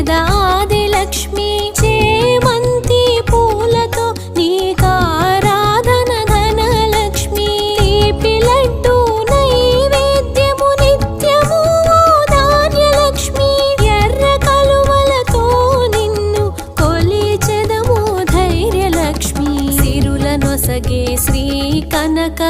ఆదిలక్ష్మి చేమంతి పూలతో నీకారాధన ధనలక్ష్మి తీపి లడ్డు నైవేద్యము నిత్యము ధాన్యలక్ష్మి ఎర్ర కలువలతో నిన్ను కొలిచెదము ధైర్యలక్ష్మి సిరుల నొసగే శ్రీ కనక